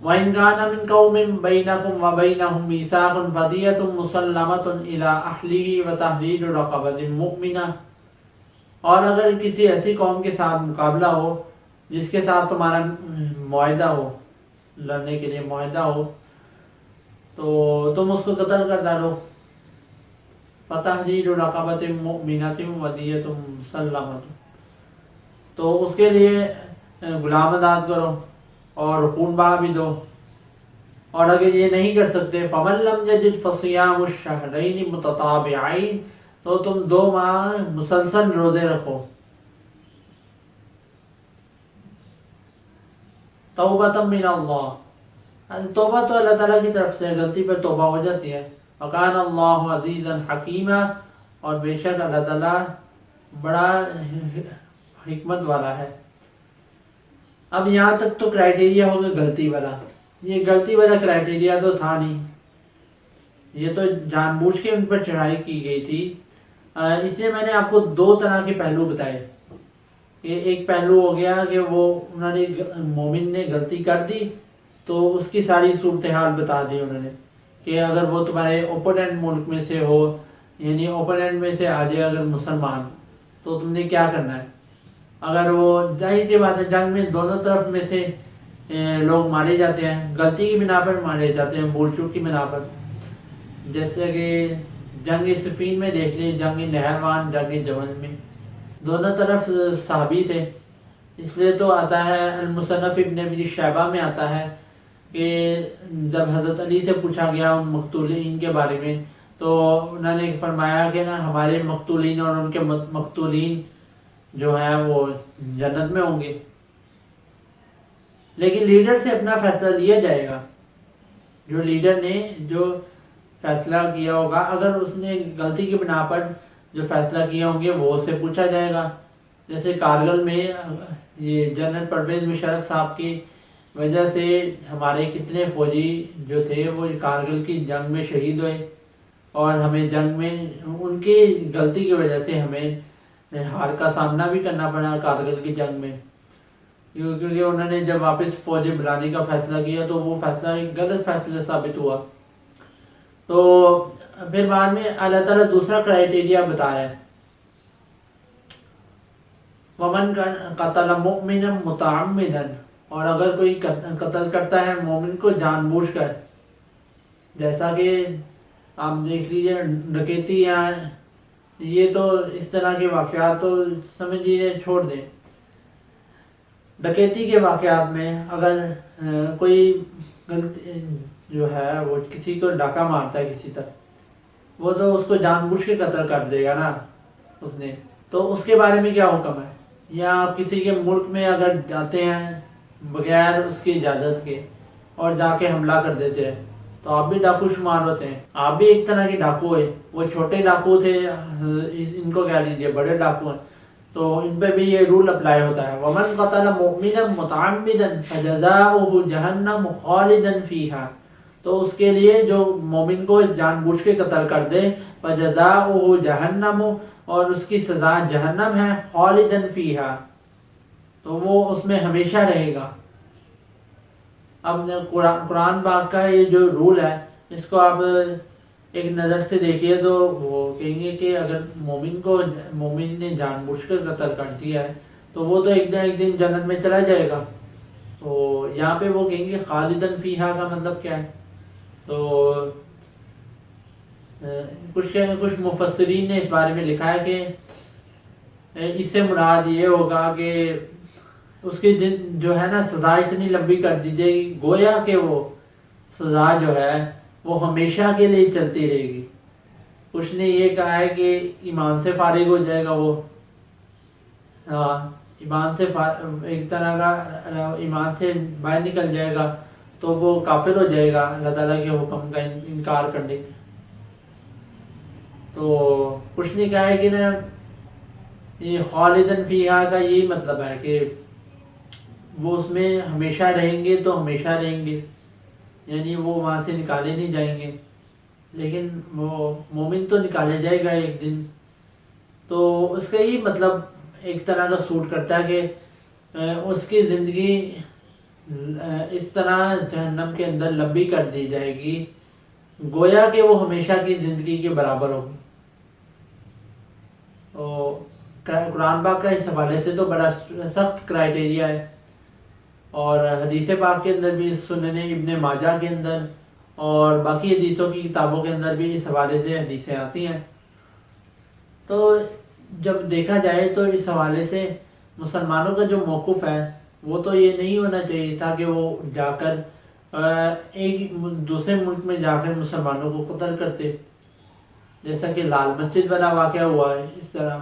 وَإِنْ كَانَ مِنْ قَوْمٍ بَيْنَكُمْ وَبَيْنَهُمْ مِيثَاقٌ فَدِيَّةٌ مُّسَلَّمَةٌ إِلَىٰ أَهْلِهِ وَتَحْرِيرُ رَقَبَةٍ مُؤْمِنَةٍ، اور اگر کسی ایسی قوم کے ساتھ مقابلہ ہو جس کے ساتھ تمہارا معاہدہ ہو، لڑنے کے لیے معاہدہ ہو، تو تم اس کو قتل کر ڈالو. فَتَحْرِيرُ رَقَبَةٍ مُؤْمِنَةٍ وَدِيَّةٌ مُّسَلَّمَةٌ، تو اس کے لیے غلام آزاد کرو اور خون بہا بھی دو. اور اگر یہ نہیں کر سکتے فَمَن لَّمْ يَجِدْ فَصِيَامُ الشَّهْرَيْنِ مُتَتَابِعَيْنِ، تو تم 2 ماہ مسلسل روزے رکھو. توبۃ من اللہ، توبہ تو اللہ تعالیٰ کی طرف سے، غلطی پر توبہ ہو جاتی ہے. وَقَانَ اللَّهُ عَزِيزًا حَكِيمًا، اور بے شک اللہ تعالیٰ بڑا حکمت والا ہے. اب یہاں تک تو کرائٹیریا ہوگا غلطی والا. یہ غلطی والا کرائٹیریا تو تھا نہیں، یہ تو جان بوجھ کے ان پر چڑھائی کی گئی تھی. اس لیے میں نے آپ کو 2 طرح کے پہلو بتائے. ایک پہلو ہو گیا کہ وہ انہوں نے مومن نے غلطی کر دی تو اس کی ساری صورتحال بتا دی انہوں نے، کہ اگر وہ تمہارے اوپوننٹ ملک میں سے ہو، یعنی اوپوننٹ میں سے آ جائے اگر مسلمان، تو تم نے کیا کرنا ہے. اگر وہ ظاہر سی بات ہے جنگ میں دونوں طرف میں سے لوگ مارے جاتے ہیں، غلطی کی بنا پر مارے جاتے ہیں، بھول چوک کی بنا پر. جیسے کہ جنگ صفین میں دیکھ لیں، جنگ نہروان، جنگ جمل میں دونوں طرف صحابی تھے. اس لیے تو آتا ہے المصنف ابن ابی شیبہ میں آتا ہے کہ جب حضرت علی سے پوچھا گیا ان مقتولین کے بارے میں، تو انہوں نے فرمایا کہ نا ہمارے مقتولین اور ان کے مقتولین جو ہیں وہ جنت میں ہوں گے. لیکن لیڈر سے اپنا فیصلہ لیا جائے گا. جو لیڈر نے جو فیصلہ کیا ہوگا، اگر اس نے غلطی کی بنا پر جو فیصلہ کیا ہوں گے وہ اس سے پوچھا جائے گا. جیسے کارگل میں یہ جنرل پرویز مشرف صاحب کی وجہ سے ہمارے کتنے فوجی جو تھے وہ کارگل کی جنگ میں شہید ہوئے، اور ہمیں جنگ میں ان کی غلطی کی وجہ سے ہمیں ہار کا سامنا بھی کرنا پڑا کارگل کی جنگ میں، کیونکہ انہوں نے جب واپس فوجیں بلانے کا فیصلہ کیا تو وہ فیصلہ ایک غلط فیصلہ ثابت ہوا. تو پھر بعد میں اللہ تعالیٰ دوسرا کرائٹیریا بتا رہا ہے، وَمَنْ قَتَلَ مُؤْمِنًا مُتَعَمِّدًا، اور اگر کوئی قتل کرتا ہے مومن کو جان بوجھ کر، جیسا کہ آپ دیکھ لیجیے ڈکیتی، یا یہ تو اس طرح کے واقعات تو سمجھ لیجیے چھوڑ دیں. ڈکیتی کے واقعات میں اگر کوئی جو ہے وہ کسی کو ڈاکہ مارتا ہے کسی طرح، وہ تو اس کو جان بوجھ کے قتل کر دے گا نا اس نے. تو اس کے بارے میں کیا حکم ہے؟ یا آپ کسی کے ملک میں اگر جاتے ہیں بغیر اس کی اجازت کے اور جا کے حملہ کر دیتے ہیں تو آپ بھی ڈاکو شمار ہوتے ہیں. آپ بھی ایک طرح کے ڈاکو ہوئے. وہ چھوٹے ڈاکو تھے، ان کو کہہ لیجیے بڑے ڈاکو ہیں، تو ان پہ بھی یہ رول اپلائی ہوتا ہے. وَمَنْ قَتَلَ مُؤْمِنًا مُتَعَمِّدًا فَجَزَاؤُهُ جَهَنَّمُ خَالِدًا فِيهَا، تو اس کے لیے جو مومن کو جان بوجھ کے قتل کر دے، فَجَزَاؤُهُ جَهَنَّمُ، اور اس کی سزا جہنم ہے، خالدن فیہا، تو وہ اس میں ہمیشہ رہے گا. اب قرآن پاک کا یہ جو رول ہے اس کو آپ ایک نظر سے دیکھیے تو وہ کہیں گے کہ اگر مومن نے جان بوجھ کر قتل کر دیا ہے تو وہ تو ایک دن جنت میں چلا جائے گا. تو یہاں پہ وہ کہیں گے خالدن فیہا کا مطلب کیا ہے؟ تو کچھ مفسرین نے اس بارے میں لکھا ہے کہ اس سے مراد یہ ہوگا کہ اس کی جو ہے نا سزا اتنی لمبی کر دی جائے گی، گویا کہ وہ سزا جو ہے وہ ہمیشہ کے لیے چلتی رہے گی. کچھ نے یہ کہا ہے کہ ایمان سے فارغ ہو جائے گا وہ، ایمان سے ایک طرح کا ایمان سے باہر نکل جائے گا تو وہ کافر ہو جائے گا اللہ تعالیٰ کے حکم کا انکار کرنے کے. تو کچھ نے کہا ہے کہ نا یہ خالدن فیہا کا یہی مطلب ہے کہ وہ اس میں ہمیشہ رہیں گے تو ہمیشہ رہیں گے، یعنی وہ وہاں سے نکالے نہیں جائیں گے. لیکن وہ مومن تو نکالے جائے گا ایک دن. تو اس کا یہ مطلب ایک طرح کا سوٹ کرتا ہے کہ اس کی زندگی اس طرح جہنم کے اندر لمبی کر دی جائے گی گویا کہ وہ ہمیشہ کی زندگی کے برابر ہوگی. تو قرآن پاک کا اس حوالے سے تو بڑا سخت کرائٹیریا ہے, اور حدیث پاک کے اندر بھی, سنن ابن ماجہ کے اندر اور باقی حدیثوں کی کتابوں کے اندر بھی اس حوالے سے حدیثیں آتی ہیں. تو جب دیکھا جائے تو اس حوالے سے مسلمانوں کا جو موقف ہے وہ تو یہ نہیں ہونا چاہیے تھا کہ وہ جا کر ایک دوسرے ملک میں جا کر مسلمانوں کو قتل کرتے, جیسا کہ لال مسجد والا واقعہ ہوا ہے. اس طرح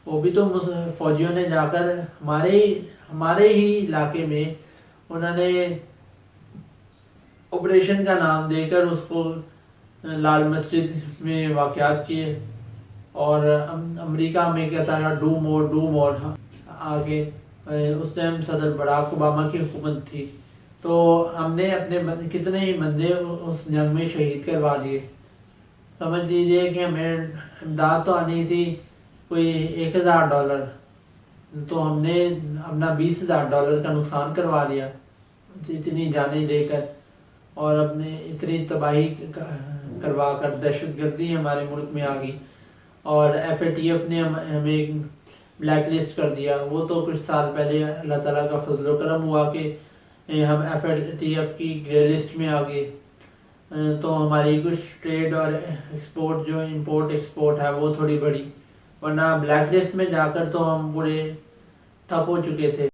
وہ بھی تو فوجیوں نے جا کر ہمارے ہی علاقے میں انہوں نے آپریشن کا نام دے کر اس کو لال مسجد میں واقعات کیے, اور امریکہ میں کہتا ہے ڈو مور آگے. اس ٹائم صدر براک اوباما کی حکومت تھی, تو ہم نے اپنے کتنے ہی بندے اس جنگ میں شہید کروا دیے. سمجھ لیجئے کہ ہمیں امداد تو آنی تھی کوئی $1000, تو ہم نے اپنا $20,000 کا نقصان کروا لیا اتنی جانیں دے کر, اور اپنے اتنی تباہی کروا کر دہشت گردی ہمارے ملک میں آ گئی, اور FATF نے ہمیں بلیک لسٹ کر دیا. وہ تو کچھ سال پہلے اللہ تعالیٰ کا فضل و کرم ہوا کہ ہم FATF کی گرے لسٹ میں آ گئے, تو ہماری کچھ ٹریڈ اور ایکسپورٹ جو امپورٹ ایکسپورٹ ہے وہ تھوڑی بڑی, ورنہ بلیک لسٹ میں جا کر تو ہم پورے ٹھپ ہو چکے تھے.